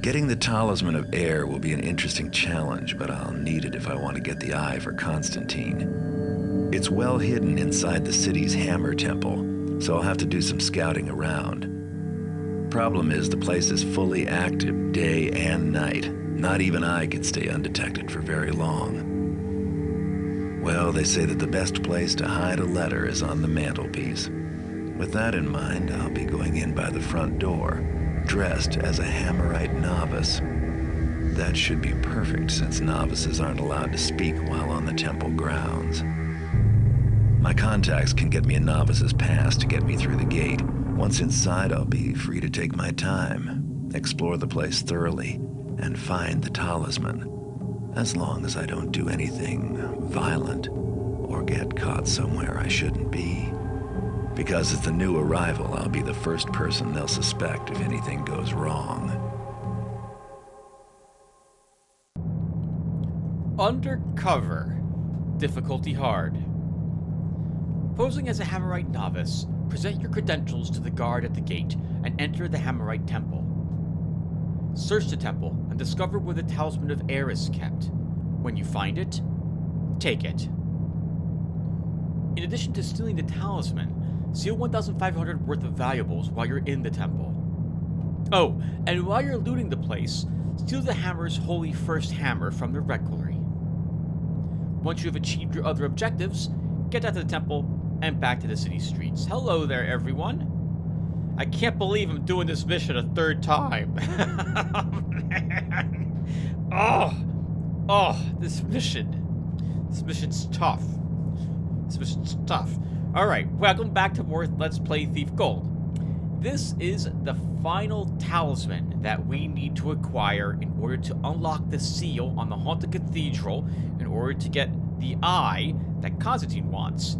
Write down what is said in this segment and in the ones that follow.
Getting the Talisman of Air will be an interesting challenge, but I'll need it if I want to get the eye for Constantine. It's well hidden inside the city's Hammer Temple, so I'll have to do some scouting around. Problem is, the place is fully active day and night. Not even I can stay undetected for very long. Well, they say that the best place to hide a letter is on the mantelpiece. With that in mind, I'll be going in by the front door, dressed as a Hammerite novice. That should be perfect, since novices aren't allowed to speak while on the temple grounds. My contacts can get me a novice's pass to get me through the gate. Once inside, I'll be free to take my time, explore the place thoroughly, and find the talisman. As long as I don't do anything violent or get caught somewhere I shouldn't be. Because as the new arrival, I'll be the first person they'll suspect if anything goes wrong. Undercover. Difficulty hard. Posing as a Hammerite novice, present your credentials to the guard at the gate and enter the Hammerite temple. Search the temple and discover where the Talisman of Air is kept. When you find it, take it. In addition to stealing the talisman, steal 1,500 worth of valuables while you're in the temple. Oh, and while you're looting the place, steal the hammer's holy first hammer from the reliquary. Once you have achieved your other objectives, get out of the temple and back to the city streets. Hello there, everyone. I can't believe I'm doing this mission a third time. Oh, man. Oh, this mission's tough. Alright, welcome back to more Let's Play Thief Gold. This is the final talisman that we need to acquire in order to unlock the seal on the Haunted Cathedral in order to get the eye that Constantine wants.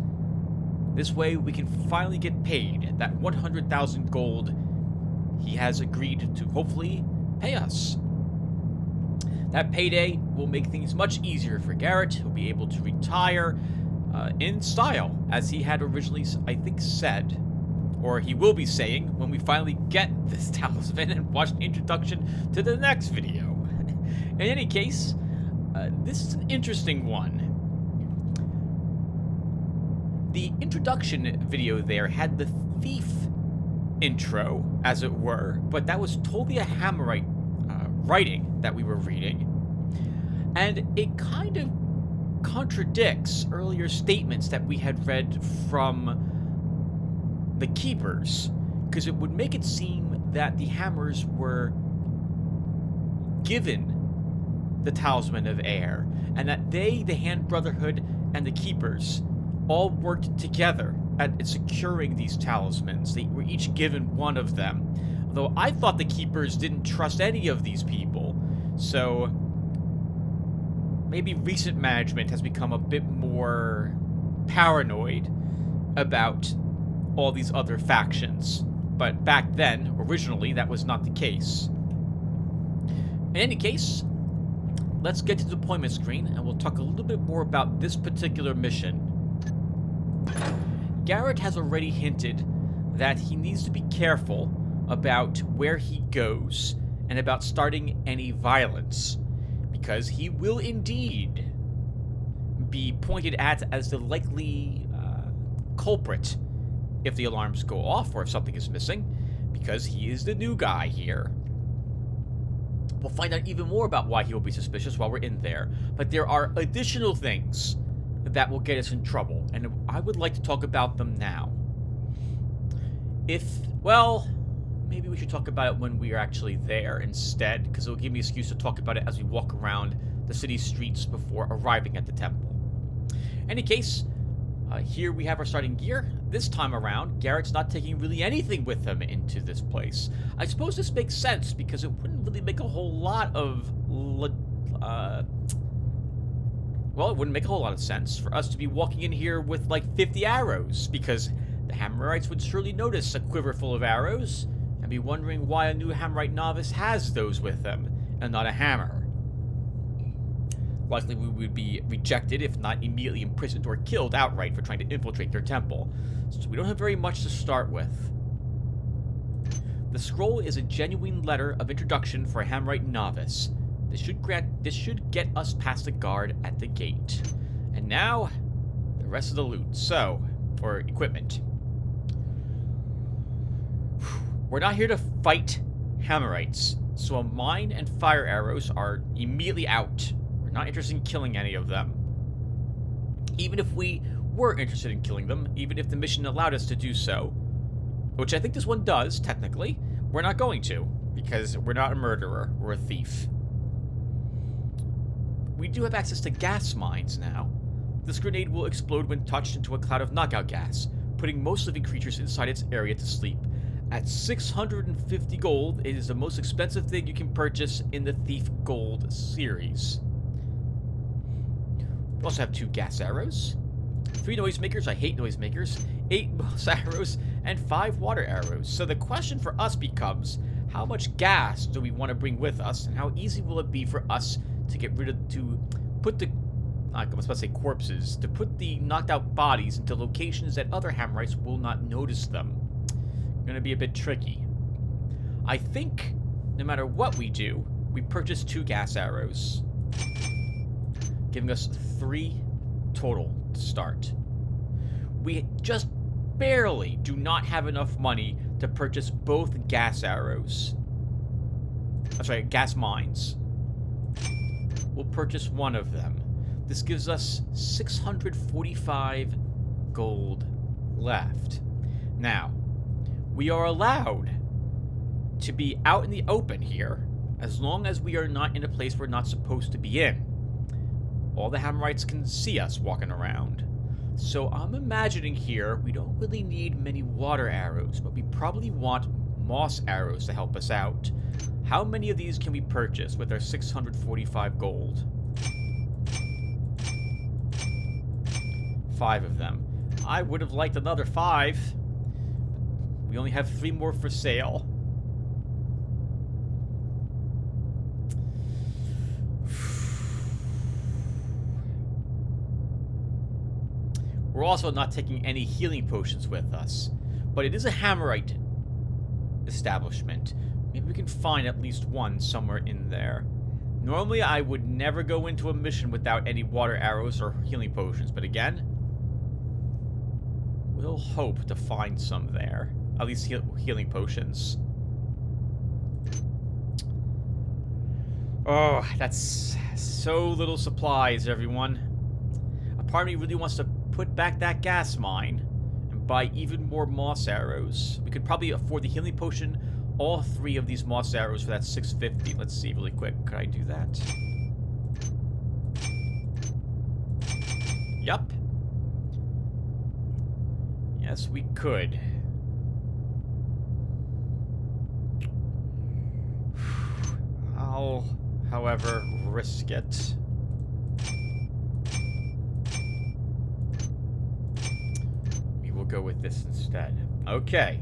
This way we can finally get paid that 100,000 gold he has agreed to hopefully pay us. That payday will make things much easier for Garrett. He'll be able to retire in style, as he had originally, I think, said, or he will be saying when we finally get this talisman and watch the introduction to the next video. In any case, this is an interesting one. The introduction video there had the thief intro, as it were, but that was totally a Hammerite writing that we were reading, and it kind of contradicts earlier statements that we had read from the Keepers, because it would make it seem that the Hammers were given the Talisman of Air, and that they, the Hand Brotherhood, and the Keepers all worked together at securing these talismans. They were each given one of them. Although I thought the Keepers didn't trust any of these people, so maybe recent management has become a bit more paranoid about all these other factions. But back then, originally, that was not the case. In any case, let's get to the deployment screen, and we'll talk a little bit more about this particular mission. Garrett has already hinted that he needs to be careful about where he goes and about starting any violence, because he will indeed be pointed at as the likely culprit if the alarms go off or if something is missing, because he is the new guy here. We'll find out even more about why he will be suspicious while we're in there, but there are additional things that will get us in trouble, and I would like to talk about them now. Well, maybe we should talk about it when we are actually there instead, because it'll give me an excuse to talk about it as we walk around the city streets before arriving at the temple. In any case, here we have our starting gear. This time around, Garrett's not taking really anything with him into this place. I suppose this makes sense, because it wouldn't really make a whole lot of well, it wouldn't make a whole lot of sense for us to be walking in here with, like, 50 arrows, because the Hammerites would surely notice a quiver full of arrows and be wondering why a new Hammerite novice has those with them and not a hammer. Likely we would be rejected, if not immediately imprisoned or killed outright for trying to infiltrate their temple, so we don't have very much to start with. The scroll is a genuine letter of introduction for a Hammerite novice. This should get us past the guard at the gate. And now, the rest of the loot. So, or equipment. We're not here to fight Hammerites, so mine and fire arrows are immediately out. We're not interested in killing any of them. Even if we were interested in killing them, even if the mission allowed us to do so, which I think this one does, technically, we're not going to, because we're not a murderer or a thief. We do have access to gas mines now. This grenade will explode when touched into a cloud of knockout gas, putting most living creatures inside its area to sleep. At 650 gold, it is the most expensive thing you can purchase in the Thief Gold series. We also have 2 gas arrows, 3 noisemakers, I hate noisemakers, 8 moss arrows, and 5 water arrows. So the question for us becomes, how much gas do we want to bring with us, and how easy will it be for us to get rid of, to put the, I was about to say corpses, to put the knocked out bodies into locations that other Hammerites will not notice them. Gonna be a bit tricky. I think, no matter what we do, we purchase 2 gas arrows, giving us 3 total to start. We just barely do not have enough money to purchase both gas arrows. I'm sorry, gas mines. We'll purchase one of them. This gives us 645 gold left. Now, we are allowed to be out in the open here, as long as we are not in a place we're not supposed to be in. All the Hammerites can see us walking around. So I'm imagining here, we don't really need many water arrows, but we probably want moss arrows to help us out. How many of these can we purchase with our 645 gold? 5 of them. I would have liked another 5. We only have 3 more for sale. We're also not taking any healing potions with us, but it is a Hammerite establishment. Maybe we can find at least one somewhere in there. Normally, I would never go into a mission without any water arrows or healing potions, but again, we'll hope to find some there. At least healing potions. Oh, that's so little supplies, everyone. A part of me really wants to put back that gas mine and buy even more moss arrows. We could probably afford the healing potion, all 3 of these moss arrows for that 650. Let's see really quick. Could I do that? Yup. Yes, we could. I'll, however, risk it. We will go with this instead. Okay.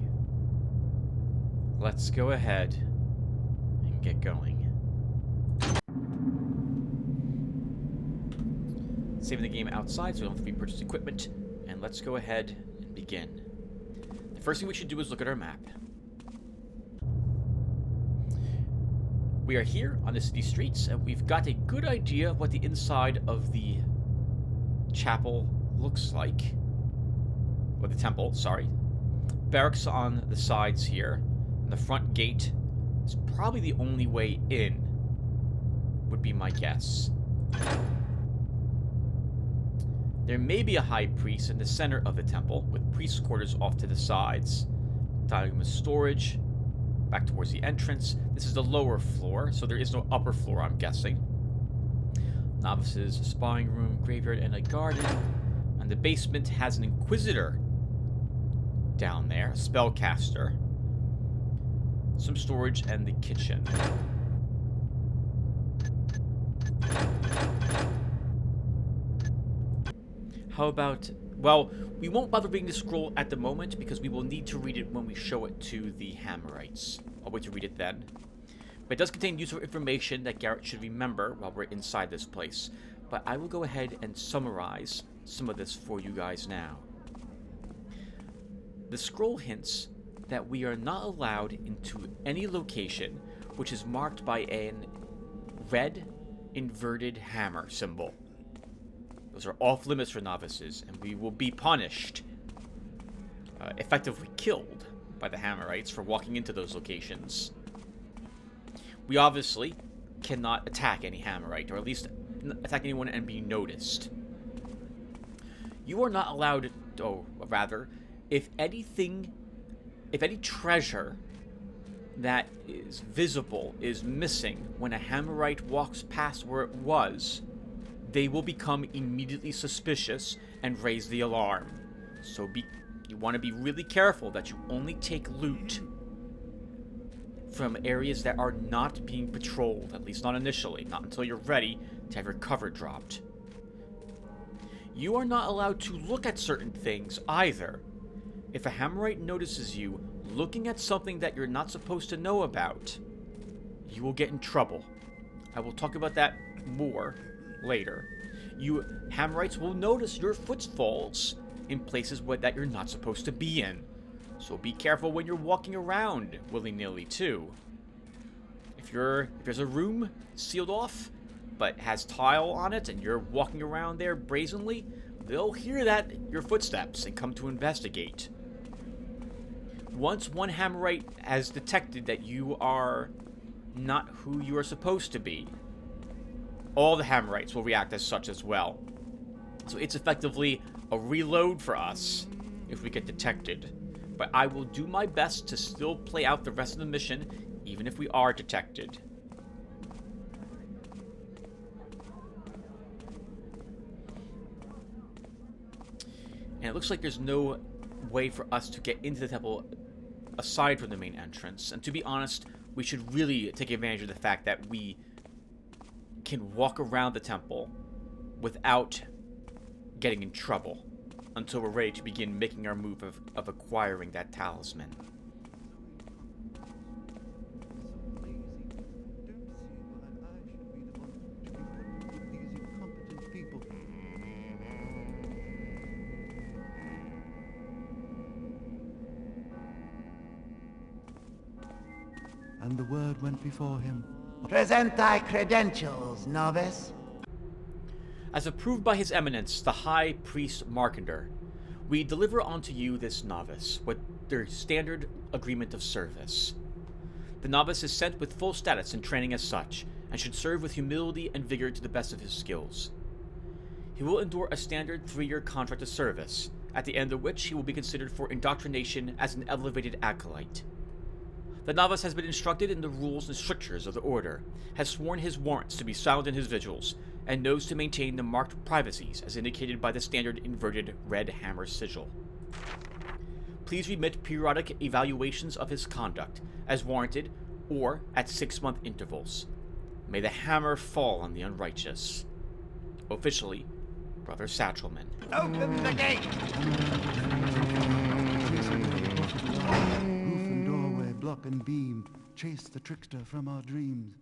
Let's go ahead and get going. Saving the game outside so we don't have to repurchase equipment. And let's go ahead and begin. The first thing we should do is look at our map. We are here on the city streets, and we've got a good idea of what the inside of the chapel looks like. Or the temple, sorry. Barracks on the sides here. And the front gate is probably the only way in, would be my guess. There may be a high priest in the center of the temple, with priest quarters off to the sides. Dining room storage. Back towards the entrance. This is the lower floor, so there is no upper floor, I'm guessing. Novices, spying room, graveyard, and a garden. And the basement has an inquisitor down there, a spellcaster. Some storage, and the kitchen. How about... Well, we won't bother reading the scroll at the moment because we will need to read it when we show it to the Hammerites. I'll wait to read it then. But it does contain useful information that Garrett should remember while we're inside this place. But I will go ahead and summarize some of this for you guys now. The scroll hints that we are not allowed into any location which is marked by an red inverted hammer symbol. Those are off limits for novices, and we will be punished, effectively killed, by the Hammerites for walking into those locations. We obviously cannot attack any Hammerite, or at least attack anyone and be noticed. You are not allowed, or rather, if any treasure that is visible is missing when a Hammerite walks past where it was, they will become immediately suspicious and raise the alarm. So you want to be really careful that you only take loot from areas that are not being patrolled, at least not initially, not until you're ready to have your cover dropped. You are not allowed to look at certain things either. If a Hammerite notices you looking at something that you're not supposed to know about, you will get in trouble. I will talk about that more later. You Hammerites will notice your footfalls in places that you're not supposed to be in. So be careful when you're walking around willy-nilly too. If there's a room sealed off but has tile on it and you're walking around there brazenly, they'll hear your footsteps and come to investigate. Once one Hammerite has detected that you are not who you are supposed to be, all the Hammerites will react as such as well. So it's effectively a reload for us if we get detected. But I will do my best to still play out the rest of the mission, even if we are detected. And it looks like there's no way for us to get into the temple aside from the main entrance. And to be honest, we should really take advantage of the fact that we can walk around the temple without getting in trouble until we're ready to begin making our move of acquiring that talisman. And the word went before him. Present thy credentials, novice. As approved by His Eminence, the High Priest Markender, we deliver unto you this novice with their standard agreement of service. The novice is sent with full status and training as such, and should serve with humility and vigor to the best of his skills. He will endure a standard 3-year contract of service, at the end of which he will be considered for indoctrination as an elevated acolyte. The novice has been instructed in the rules and strictures of the order, has sworn his warrants to be silent in his vigils, and knows to maintain the marked privacies as indicated by the standard inverted red hammer sigil. Please remit periodic evaluations of his conduct, as warranted, or at 6-month intervals. May the hammer fall on the unrighteous. Officially, Brother Satchelman. Open the gate! Roof and doorway, block and beam, chase the trickster from our dreams.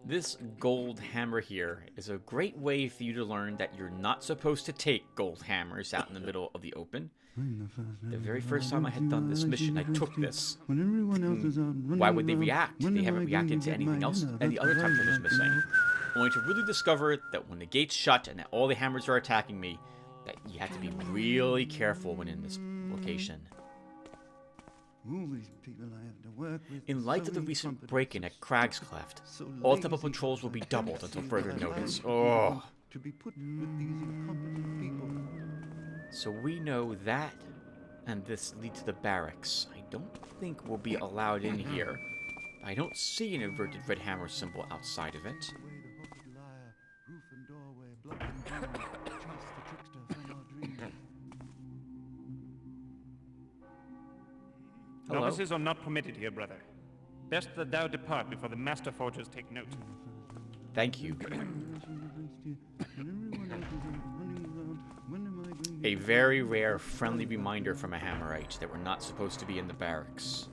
This gold hammer here is a great way for you to learn that you're not supposed to take gold hammers out in the middle of the open. The very first time I had done this mission, I took this. Why would they react? They haven't reacted to anything else any other time I was missing. Only to really discover that when the gate's shut and that all the hammers are attacking me, that you have to be really careful when in this location. In light of the recent break-in at Crag's Cleft, all temple patrols will be doubled until further notice. Oh. So we know that, and this leads to the barracks. I don't think we'll be allowed in here. I don't see an inverted red hammer symbol outside of it. Hello? Novices are not permitted here, brother. Best that thou depart before the master forgers take note. Thank you. A very rare, friendly reminder from a Hammerite that we're not supposed to be in the barracks.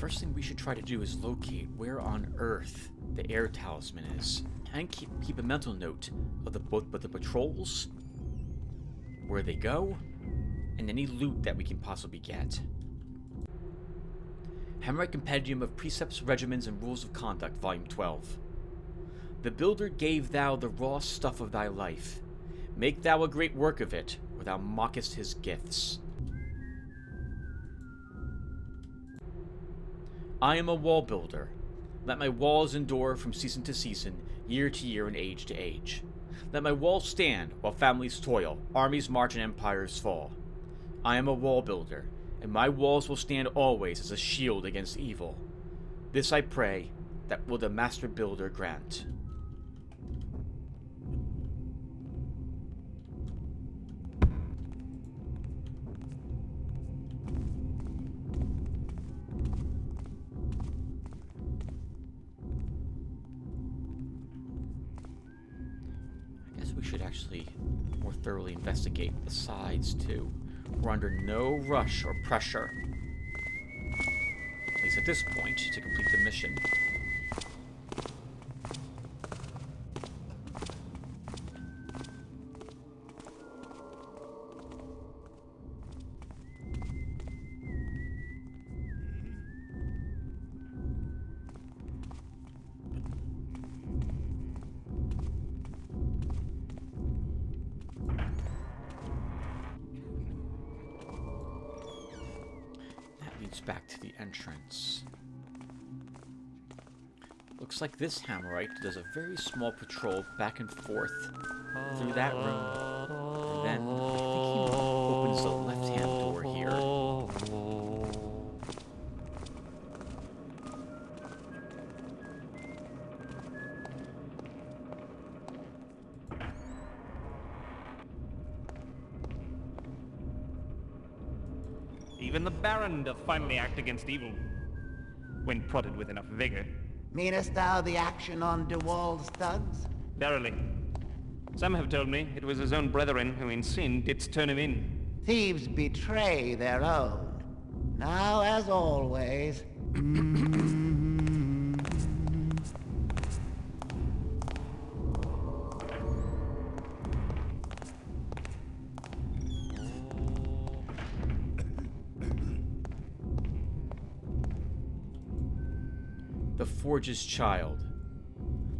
first thing we should try to do is locate where on earth the air talisman is, and keep a mental note of both the patrols, where they go, and any loot that we can possibly get. Hammerite Compendium of Precepts, Regimens, and Rules of Conduct, Volume 12. The builder gave thou the raw stuff of thy life. Make thou a great work of it, or thou mockest his gifts. I am a wall builder. Let my walls endure from season to season, year to year, and age to age. Let my walls stand while families toil, armies march, and empires fall. I am a wall builder, and my walls will stand always as a shield against evil. This I pray, that will the master builder grant. We should actually more thoroughly investigate the sides, too. We're under no rush or pressure, at least at this point, to complete the mission. Back to the entrance. Looks like this Hammerite does a very small patrol back and forth through that room, and then I think he opens the left-hand door here. Even the Baron doth finally act against evil, when prodded with enough vigor. Meanest thou the action on DeWald's thugs? Verily. Some have told me it was his own brethren who in sin didst turn him in. Thieves betray their own. Now, as always, The Forge's Child.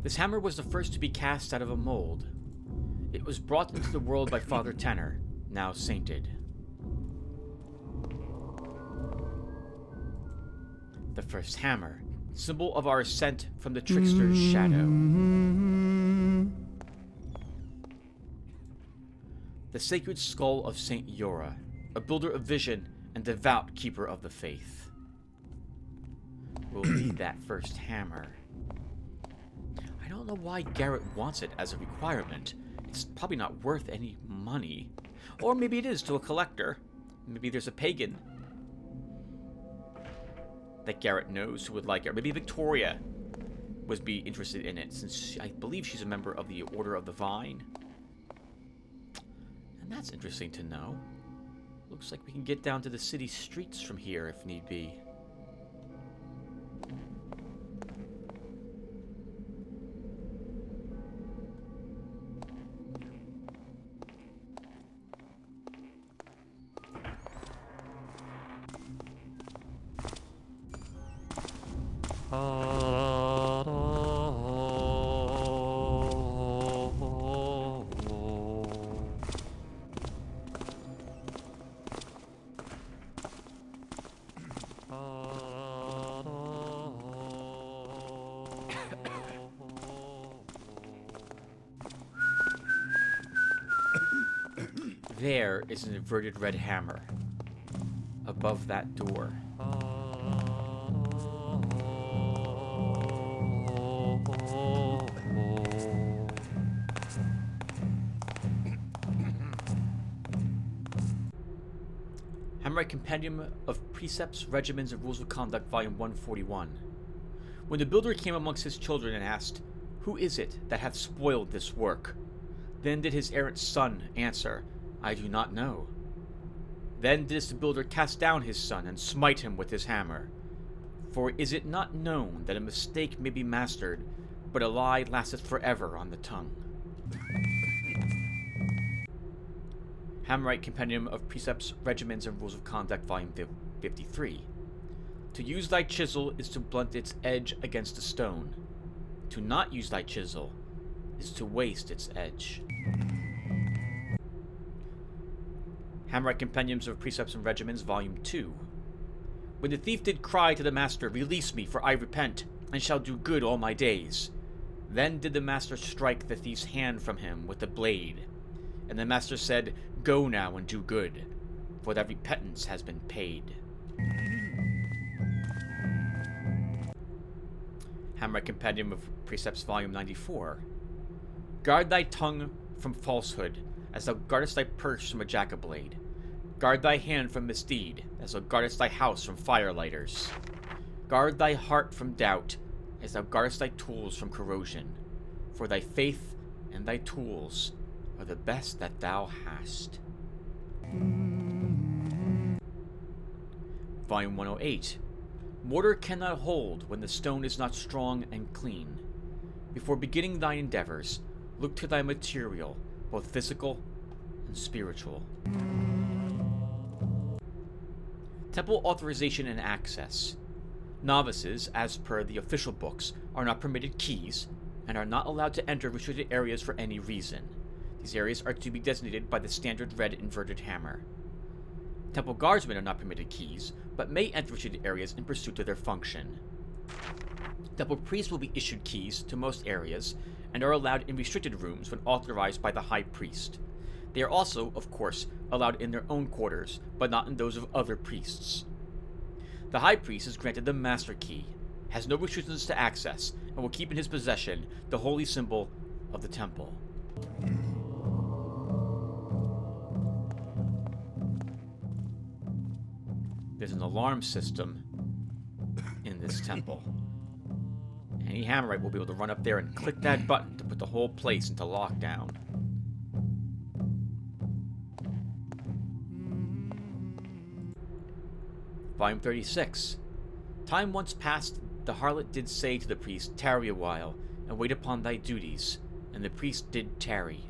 This hammer was the first to be cast out of a mold. It was brought into the world by Father Tenor, now sainted. The first hammer, symbol of our ascent from the trickster's shadow. The sacred skull of Saint Yora, a builder of vision and devout keeper of the faith. We'll need that first hammer. I don't know why Garrett wants it as a requirement. It's probably not worth any money. Or maybe it is to a collector. Maybe there's a pagan that Garrett knows who would like it. Or maybe Victoria would be interested in it, since I believe she's a member of the Order of the Vine. And that's interesting to know. Looks like we can get down to the city streets from here if need be. There is an inverted red hammer above that door. Hammerite Compendium of Precepts, Regimens, and Rules of Conduct, Volume 141. When the builder came amongst his children and asked, "Who is it that hath spoiled this work?" Then did his errant son answer, "I do not know." Then did the builder cast down his son and smite him with his hammer. For is it not known that a mistake may be mastered, but a lie lasteth forever on the tongue? Hammerite Compendium of Precepts, Regimens, and Rules of Conduct, Volume 53. To use thy chisel is to blunt its edge against a stone. To not use thy chisel is to waste its edge. Hammerite Compendiums of Precepts and Regimens, Volume 2. When the thief did cry to the master, Release me, for I repent, and shall do good all my days. Then did the master strike the thief's hand from him with the blade. And the master said, Go now and do good, for thy repentance has been paid. Hammerite Compendium of Precepts, Volume 94. Guard thy tongue from falsehood, as thou guardest thy purse from a jackablade. Guard thy hand from misdeed, as thou guardest thy house from firelighters. Guard thy heart from doubt, as thou guardest thy tools from corrosion. For thy faith and thy tools are the best that thou hast. Volume 108. Mortar cannot hold when the stone is not strong and clean. Before beginning thy endeavors, look to thy material, both physical and spiritual. Temple Authorization and Access. Novices, as per the official books, are not permitted keys, and are not allowed to enter restricted areas for any reason. These areas are to be designated by the standard red inverted hammer. Temple Guardsmen are not permitted keys, but may enter restricted areas in pursuit of their function. Temple Priests will be issued keys to most areas, and are allowed in restricted rooms when authorized by the High Priest. They are also, of course, allowed in their own quarters, but not in those of other priests. The High Priest is granted the Master Key, has no restrictions to access, and will keep in his possession the holy symbol of the temple. There's an alarm system in this temple. Any Hammerite will be able to run up there and click that button to put the whole place into lockdown. Volume 36. Time once past, the harlot did say to the priest, Tarry a while, and wait upon thy duties. And the priest did tarry.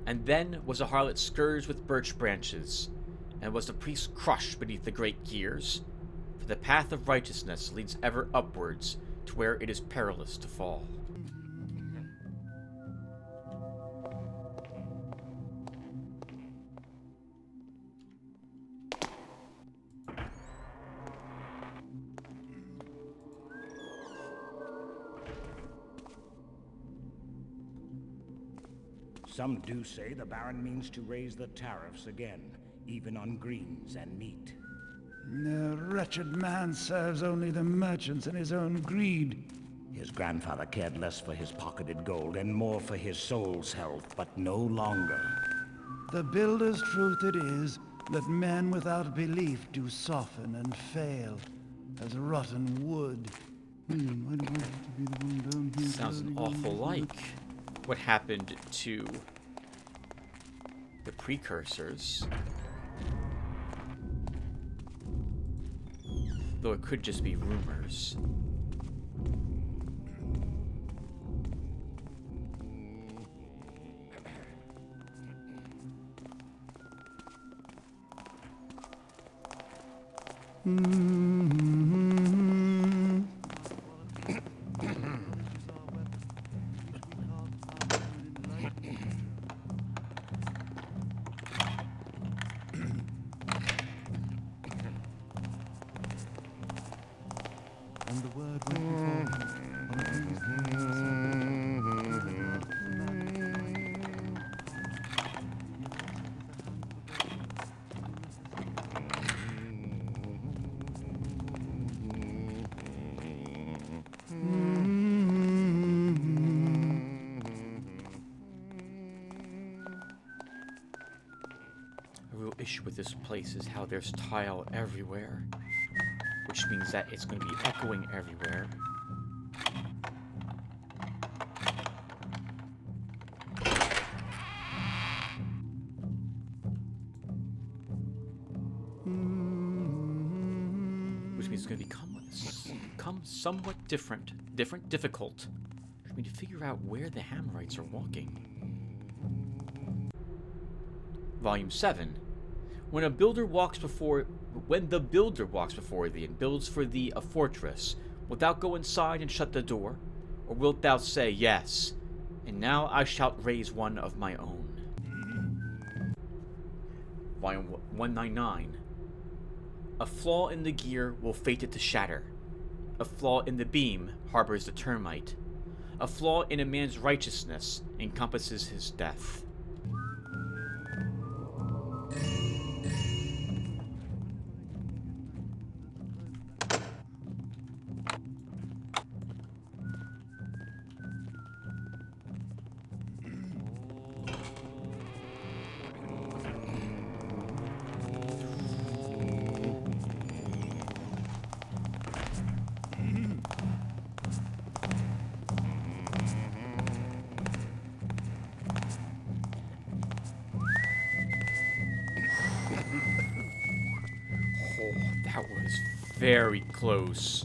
And then was the harlot scourged with birch branches, and was the priest crushed beneath the great gears? For the path of righteousness leads ever upwards to where it is perilous to fall. Some do say the Baron means to raise the tariffs again, even on greens and meat. The wretched man serves only the merchants and his own greed. His grandfather cared less for his pocketed gold and more for his soul's health, but no longer. The builder's truth it is that men without belief do soften and fail as rotten wood. Sounds an awful like what happened to the precursors. Though it could just be rumors. And the word went before him on the A real issue with this place is how there's tile everywhere, which means that it's going to be echoing everywhere. Which means it's going to become somewhat difficult for me to figure out where the Hammerites are walking. Volume 7. When the builder walks before thee and builds for thee a fortress, wilt thou go inside and shut the door? Or wilt thou say, Yes, and now I shalt raise one of my own? Volume 199. A flaw in the gear will fate it to shatter. A flaw in the beam harbors the termite. A flaw in a man's righteousness encompasses his death. That was very close.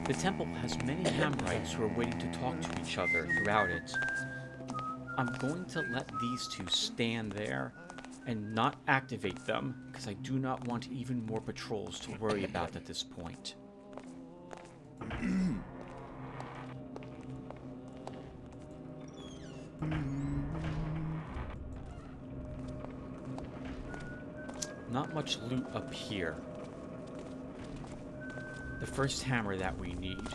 The temple has many Hammerites who are waiting to talk to each other throughout it. I'm going to let these two stand there and not activate them, because I do not want even more patrols to worry about at this point. Not much loot up here. The first hammer that we need.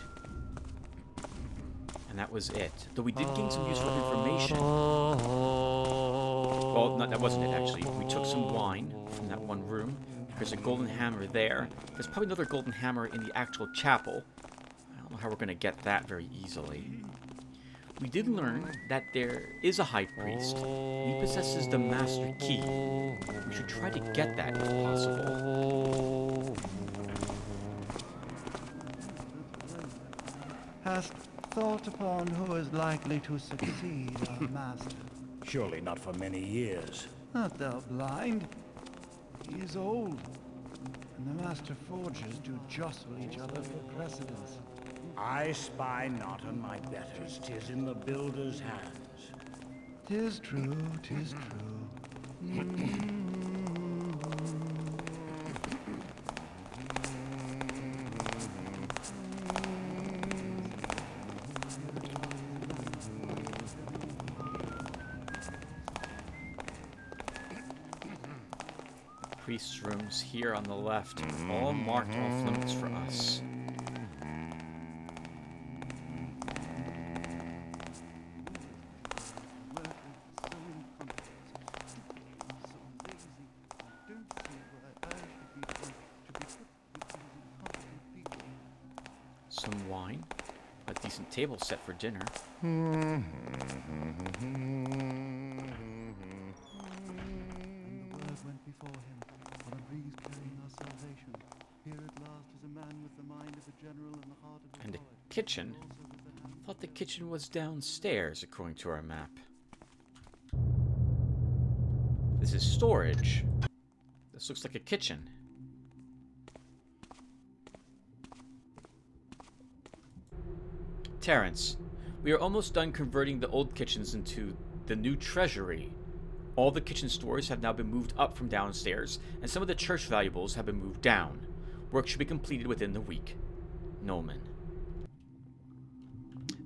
And that was it. Though we did gain some useful information. Well, no, that wasn't it, actually. We took some wine from that one room. There's a golden hammer there. There's probably another golden hammer in the actual chapel. I don't know how we're going to get that very easily. We did learn that there is a high priest. He possesses the master key. We should try to get that if possible. Hast thought upon who is likely to succeed our master? Surely not for many years. Art thou blind? He is old, and the master forgers do jostle each other for precedence. I spy not on my betters, 'tis in the builder's hands. 'Tis true, 'tis true. Priest's rooms here on the left, all marked off limits for us. Some wine, a decent table set for dinner. And a kitchen? I thought the kitchen was downstairs, according to our map. This is storage. This looks like a kitchen. Terrence, we are almost done converting the old kitchens into the new treasury. All the kitchen stores have now been moved up from downstairs, and some of the church valuables have been moved down. Work should be completed within the week. Nolman.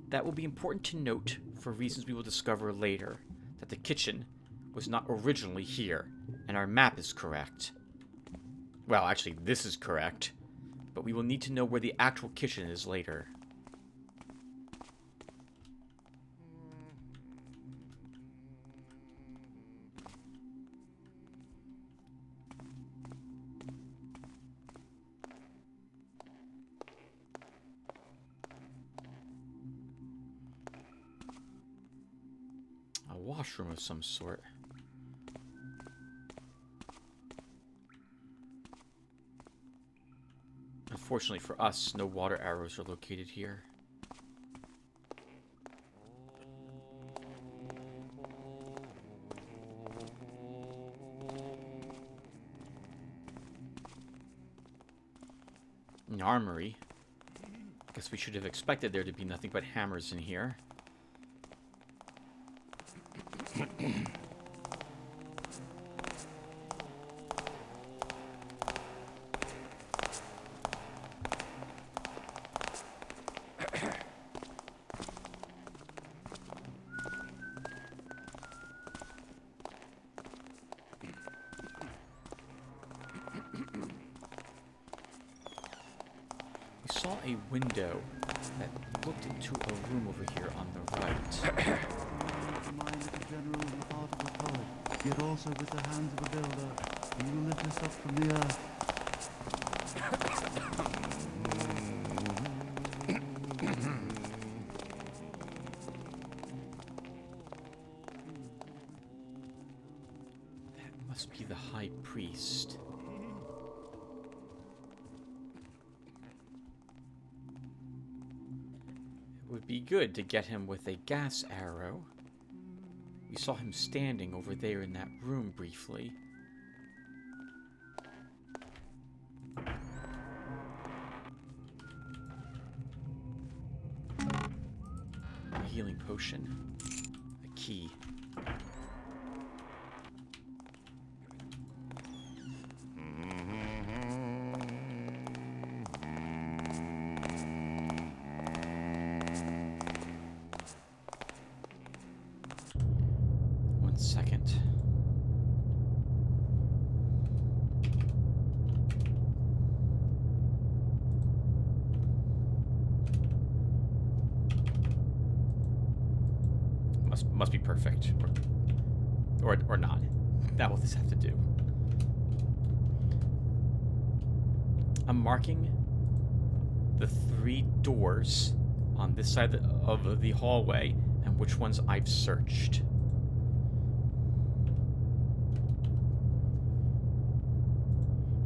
That will be important to note for reasons we will discover later, that the kitchen was not originally here, and our map is correct. Well, actually, this is correct, but we will need to know where the actual kitchen is later. A washroom of some sort. A Fortunately for us, no water arrows are located here. An armory. Guess we should have expected there to be nothing but hammers in here. We saw a window that looked into a room over here on the right. The mind of the general and the heart of the poet, yet also with the hands of a builder, he will lift us up from the earth. That must be the high priest. It would be good to get him with a gas arrow. We saw him standing over there in that room briefly. A healing potion. A key. One second. Must be perfect, or not. That will this have to do. I'm marking the 3 doors on this side of the hallway and which ones I've searched.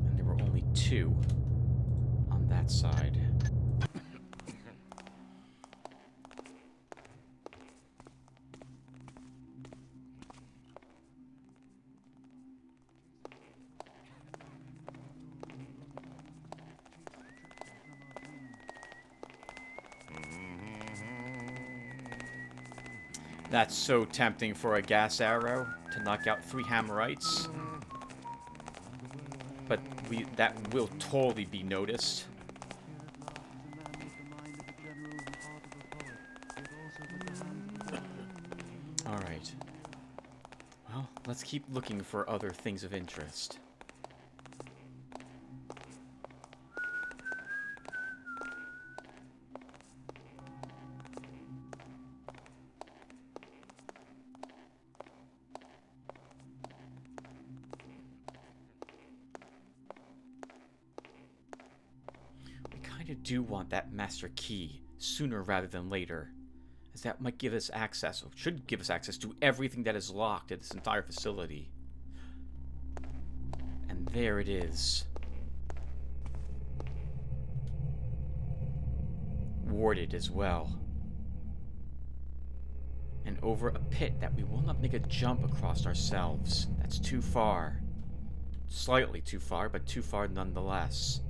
And there were only 2 on that side. That's so tempting for a gas arrow to knock out 3 hammerites. But that will totally be noticed. Alright. Well, let's keep looking for other things of interest. I do want that master key sooner rather than later, as that might give us access, or should give us access to everything that is locked at this entire facility. And there it is. Warded as well. And over a pit that we will not make a jump across ourselves. That's too far. Slightly too far, but too far nonetheless.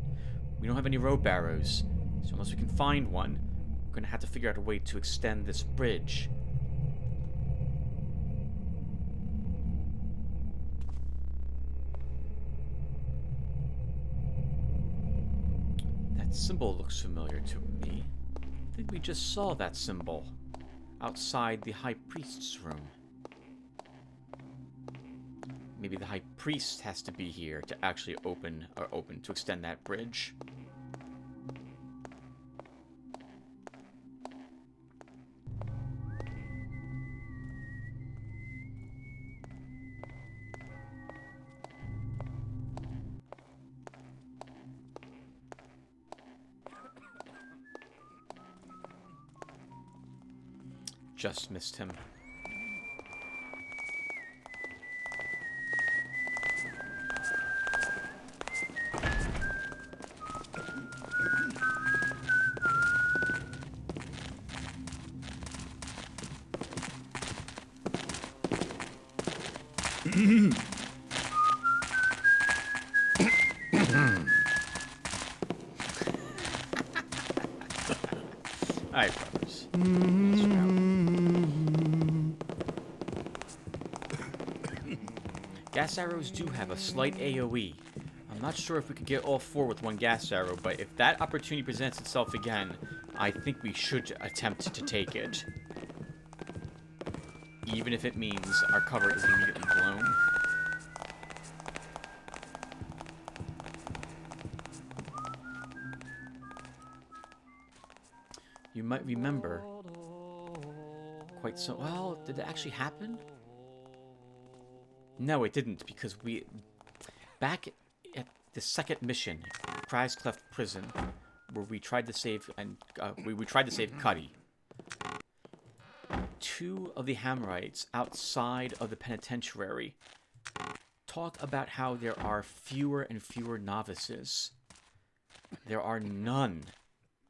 We don't have any rope arrows, so unless we can find one, we're going to have to figure out a way to extend this bridge. That symbol looks familiar to me. I think we just saw that symbol outside the High Priest's room. Maybe the High Priest has to be here to actually open to extend that bridge. Just missed him. Alright, brothers. Gas arrows do have a slight AoE. I'm not sure if we could get all 4 with 1 gas arrow, but if that opportunity presents itself again, I think we should attempt to take it. Even if it means our cover is immediately blown. You might remember quite so... Well, did it actually happen? No, it didn't, because we... Back at the second mission, Cry's Cleft Prison, where we tried to save... and we tried to save Cuddy. 2 of the Hammerites outside of the penitentiary talk about how there are fewer and fewer novices. There are none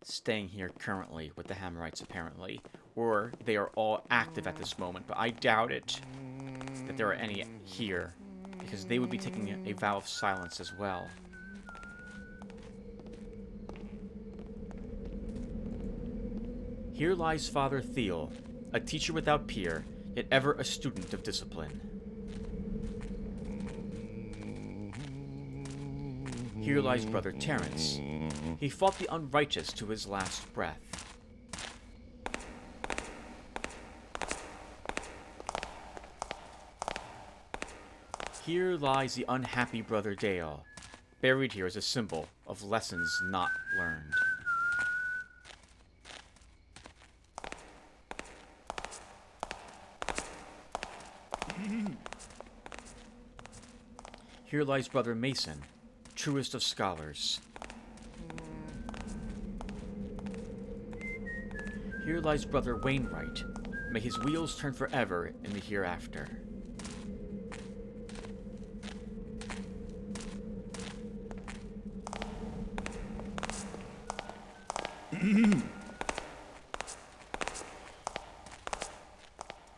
staying here currently with the Hammerites, apparently, or they are all active at this moment, but I doubt it that there are any here, because they would be taking a vow of silence as well. Here lies Father Thiel, a teacher without peer, yet ever a student of discipline. Here lies Brother Terence. He fought the unrighteous to his last breath. Here lies the unhappy Brother Dale, buried here as a symbol of lessons not learned. Here lies Brother Mason, truest of scholars. Here lies Brother Wainwright. May his wheels turn forever in the hereafter.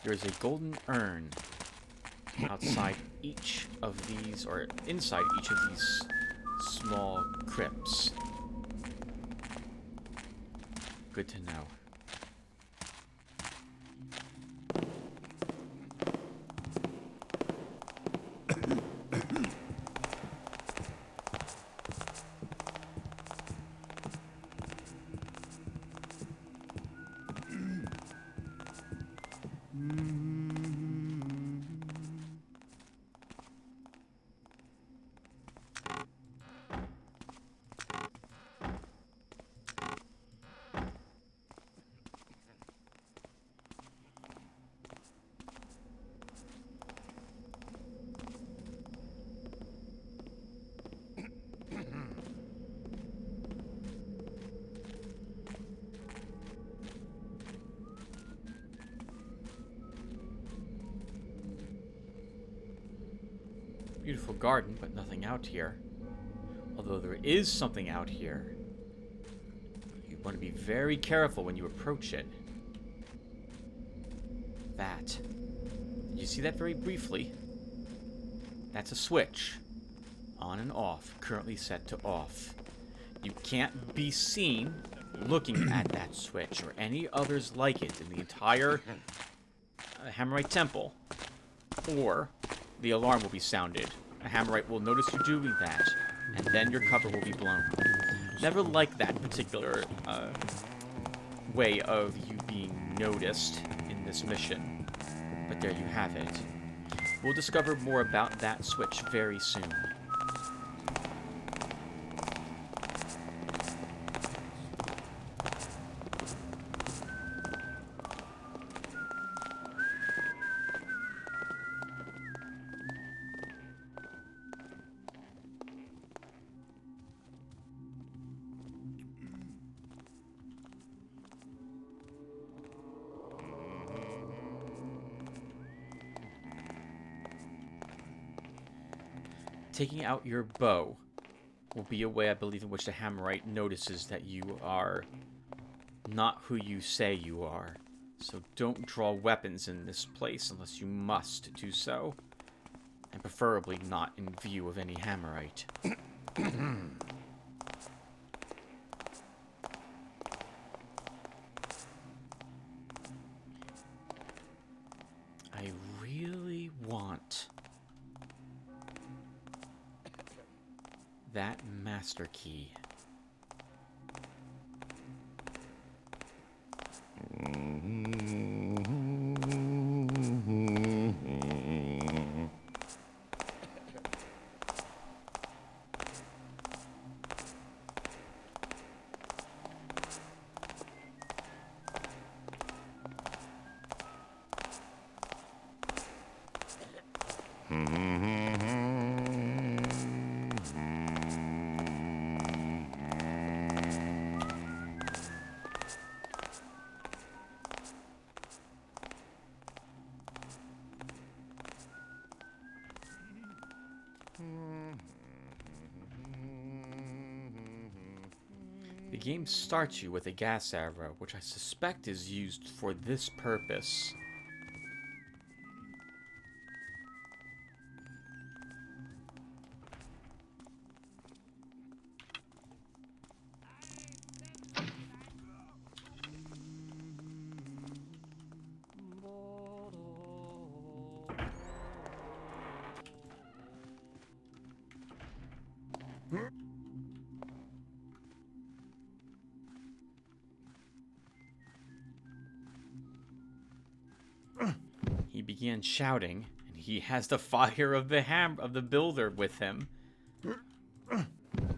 There is a golden urn outside each of these, or inside each of these small crypts. Good to know. Beautiful garden, but nothing out here. Although there is something out here. You want to be very careful when you approach it. That. Did you see that very briefly? That's a switch. On and off. Currently set to off. You can't be seen looking at that switch or any others like it in the entire Hammerite Temple. Or the alarm will be sounded. A Hammerite will notice you doing that, and then your cover will be blown. Never liked that particular way of you being noticed in this mission, but there you have it. We'll discover more about that switch very soon. Taking out your bow will be a way, I believe, in which the Hammerite notices that you are not who you say you are. So don't draw weapons in this place unless you must do so. And preferably not in view of any hammerite. I really want that master key. The game starts you with a gas arrow, which I suspect is used for this purpose. He began shouting, and he has the fire of the builder with him.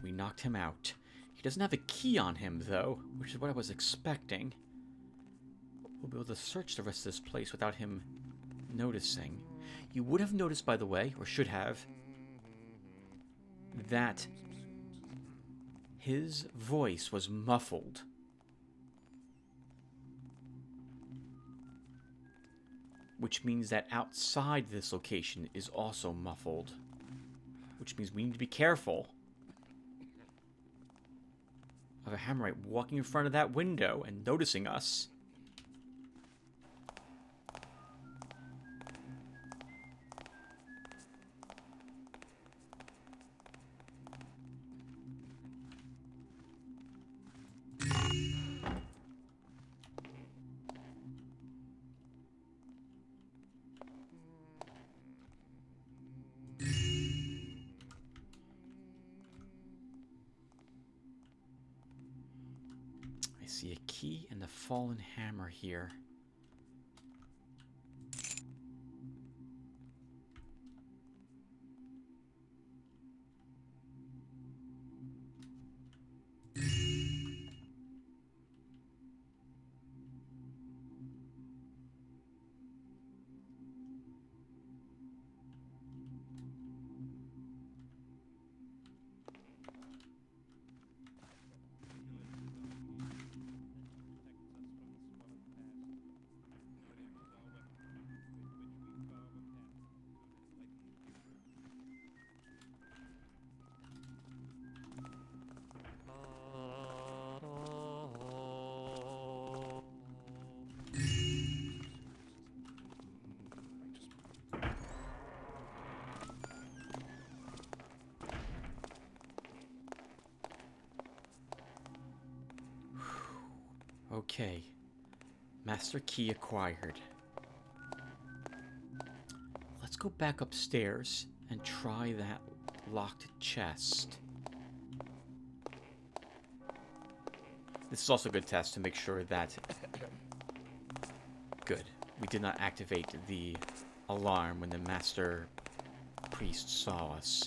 We knocked him out. He doesn't have a key on him, though, which is what I was expecting. We'll be able to search the rest of this place without him noticing. You would have noticed, by the way, or should have, that his voice was muffled. Which means that outside this location is also muffled. Which means we need to be careful of a hammerite walking in front of that window and noticing us. I see a key and a fallen hammer here. Okay. Master key acquired. Let's go back upstairs and try that locked chest. This is also a good test to make sure that... Good. We did not activate the alarm when the Master Priest saw us.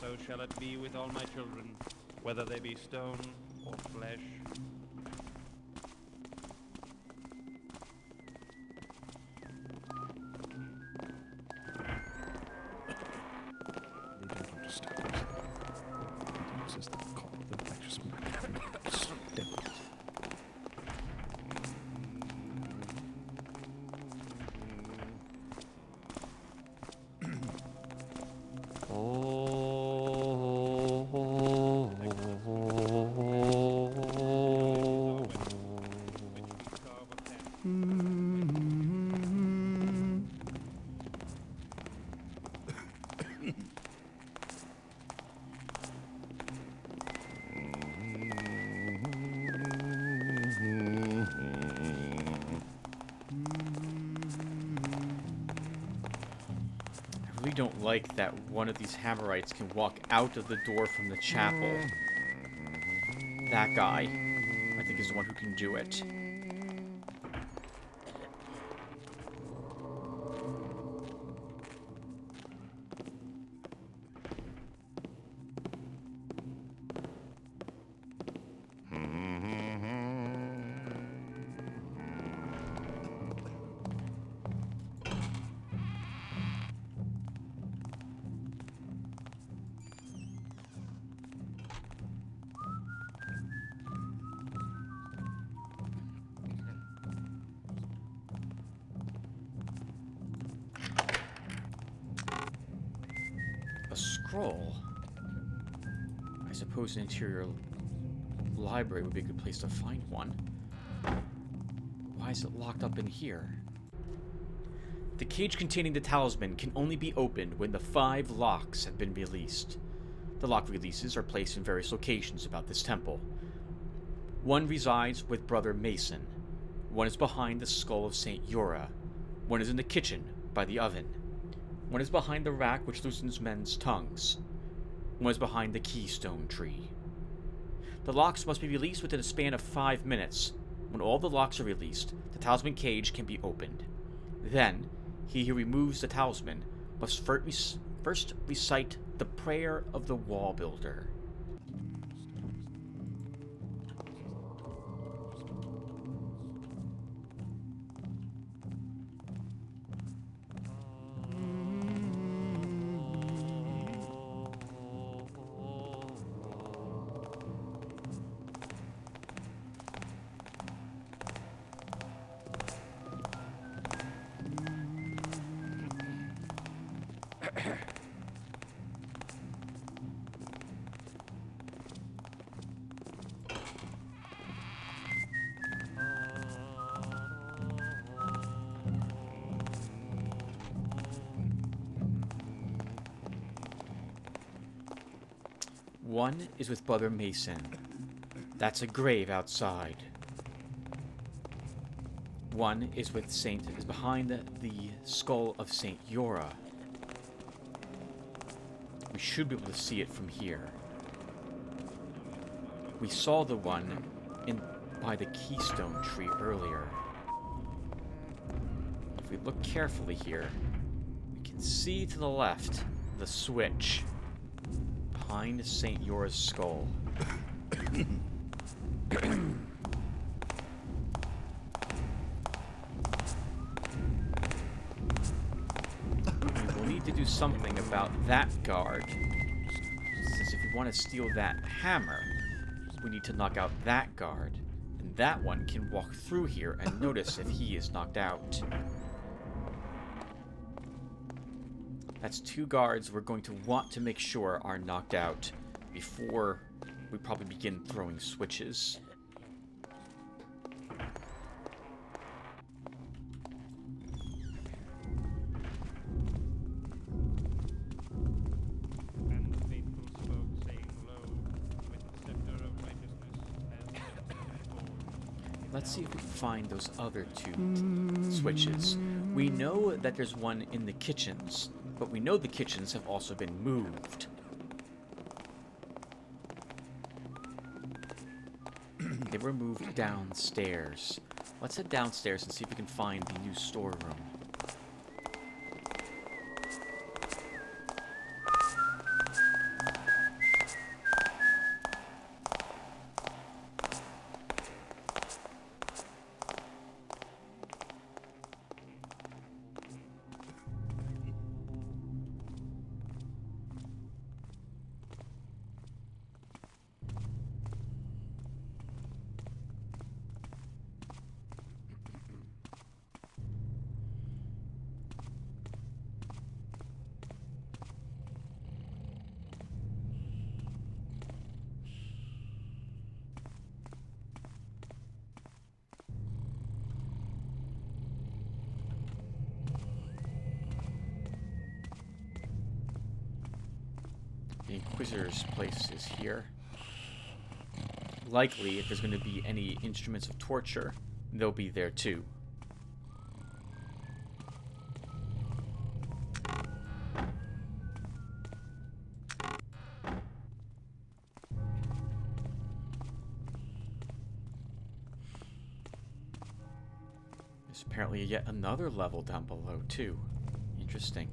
So shall it be with all my children, whether they be stone or flesh. They don't understand. This is the call of the righteous man. really don't like that one of these Hammerites can walk out of the door from the chapel. That guy, I think, is the one who can do it. Scroll. I suppose an interior library would be a good place to find one. Why is it locked up in here? The cage containing the talisman can only be opened when the 5 locks have been released. The lock releases are placed in various locations about this temple. One resides with Brother Mason. One is behind the skull of Saint Yura. One is in the kitchen by the oven. One is behind the rack which loosens men's tongues. One is behind the keystone tree. The locks must be released within a span of 5 minutes. When all the locks are released, the talisman cage can be opened. Then, he who removes the talisman must first recite the prayer of the wall builder. One is with Brother Mason. That's a grave outside. One is with is behind the skull of Saint Yura. We should be able to see it from here. We saw the one by the keystone tree earlier. If we look carefully here, we can see to the left the switch behind Saint Yura's skull. We'll need to do something about that guard. Since if we want to steal that hammer, we need to knock out that guard. And that one can walk through here and notice if he is knocked out. That's 2 guards we're going to want to make sure are knocked out before we probably begin throwing switches. And the faithful spoke, saying, Lo, with the scepter of righteousness has before. Let's see if we can find those other 2 switches. We know that there's one in the kitchens, but we know the kitchens have also been moved. They were moved downstairs. Let's head downstairs and see if we can find the new storeroom. The Inquisitor's place is here. Likely, if there's going to be any instruments of torture, they'll be there too. There's apparently yet another level down below, too. Interesting.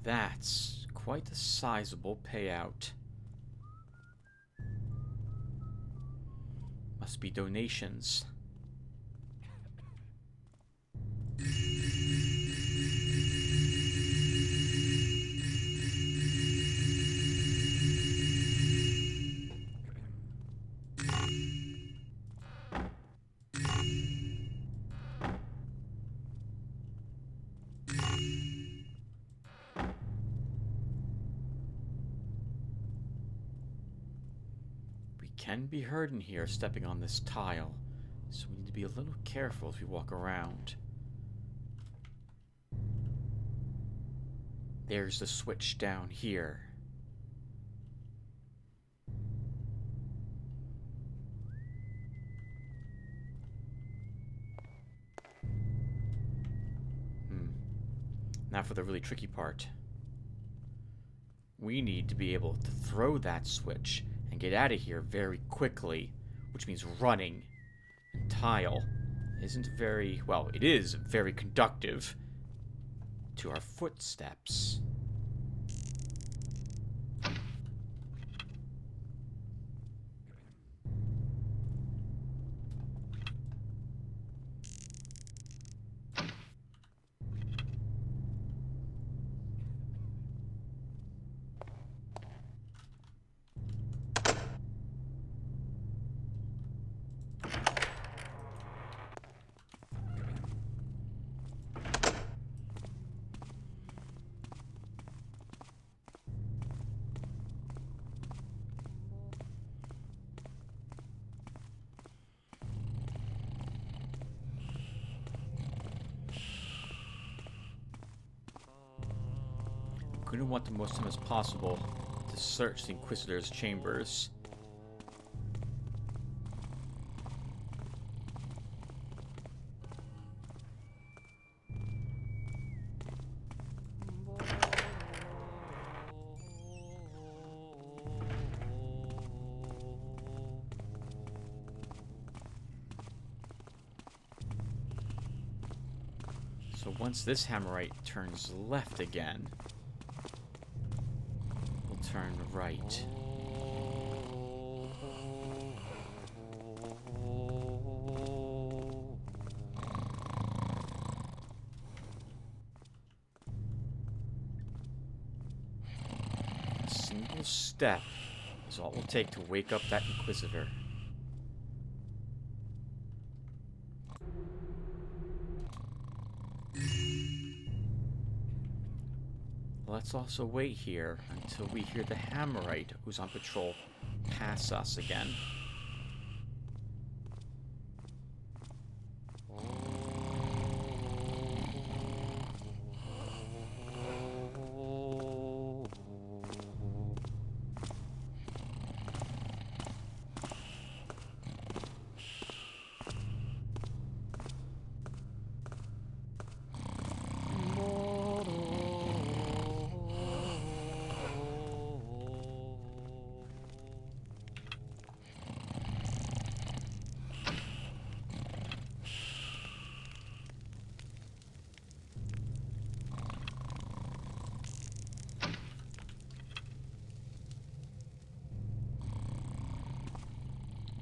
That's quite a sizable payout. Must be donations. Can be heard in here stepping on this tile, so we need to be a little careful as we walk around. There's the switch down here. Now for the really tricky part. We need to be able to throw that switch and get out of here very quickly, which means running. And tile isn't very, well, it is very conductive to our footsteps. We're going to want the most time as possible to search the Inquisitor's chambers. So once this hammerite turns left again, turn right. A single step is all it will take to wake up that Inquisitor. Let's also wait here until we hear the hammerite who's on patrol pass us again.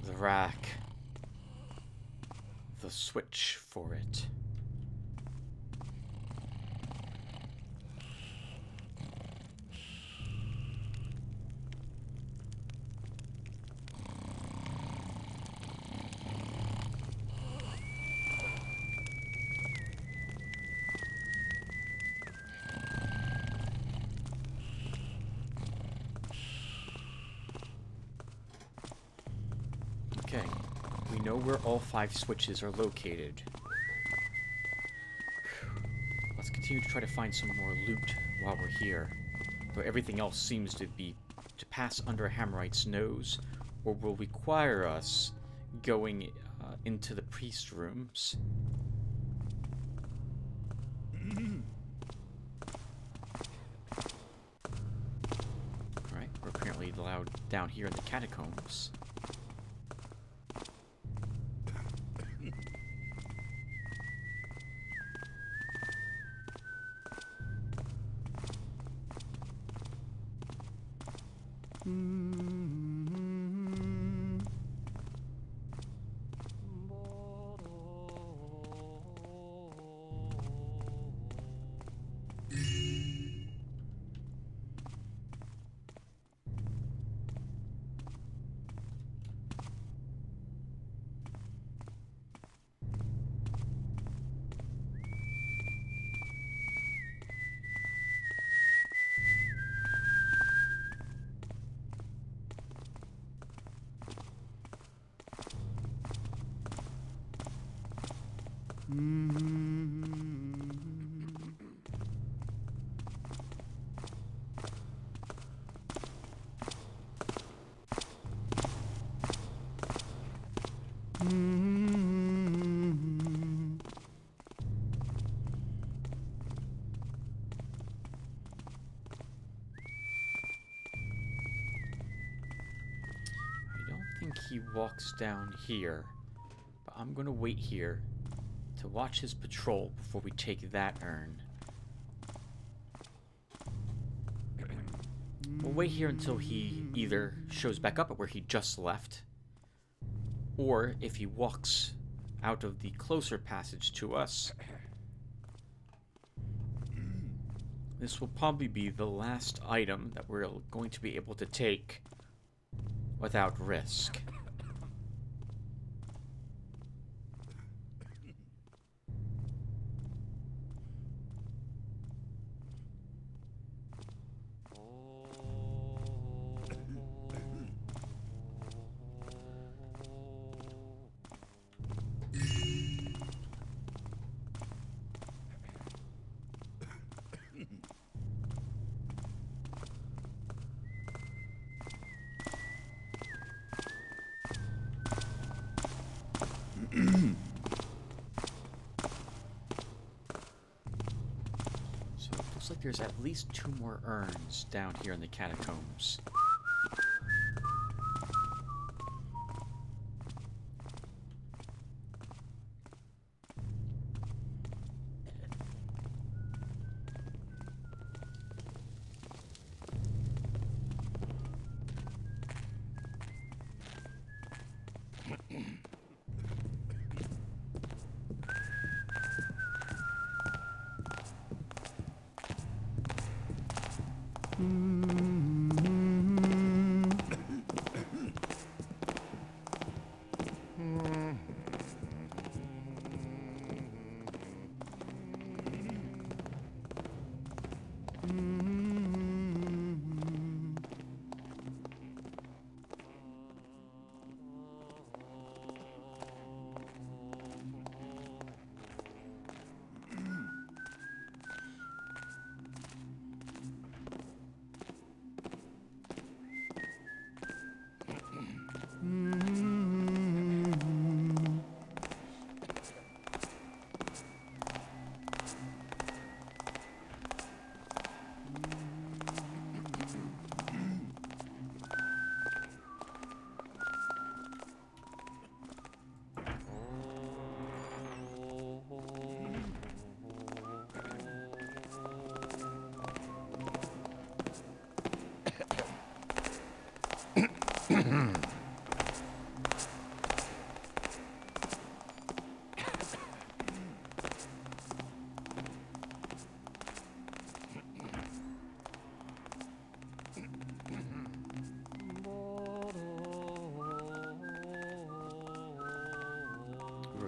The rack. The switch for it. know where all 5 switches are located. Let's continue to try to find some more loot while we're here. Though everything else seems to be to pass under a Hammerite's nose, or will require us going into the priest rooms. Alright, we're apparently allowed down here in the catacombs. He walks down here, but I'm gonna wait here to watch his patrol before we take that urn. We'll wait here until he either shows back up at where he just left, or if he walks out of the closer passage to us. This will probably be the last item that we're going to be able to take without risk. So it looks like there's at least 2 more urns down here in the catacombs.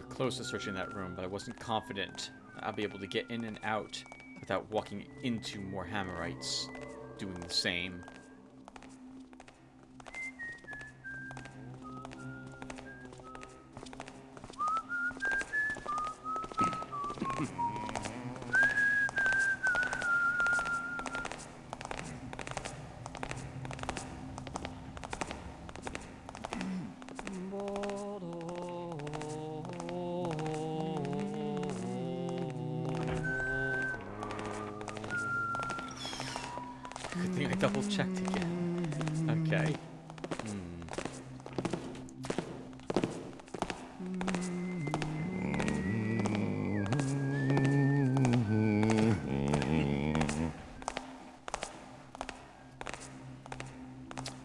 Close to searching that room, but I wasn't confident I'll be able to get in and out without walking into more Hammerites doing the same. double checked again. Okay.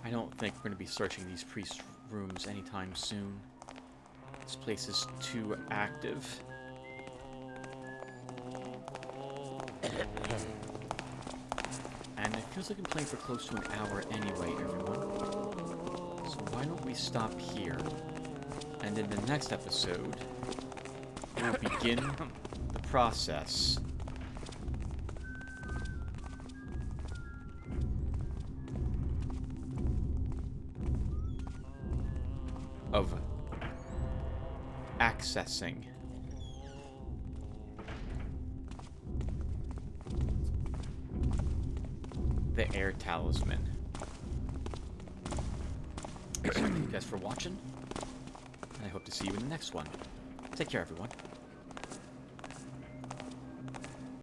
I don't think we're going to be searching these priest rooms anytime soon. This place is too active. And it feels like I'm playing for close to an hour anyway, everyone. So why don't we stop here? And in the next episode, we'll begin the process of accessing the air talisman. So thank you guys for watching, and I hope to see you in the next one. Take care, everyone.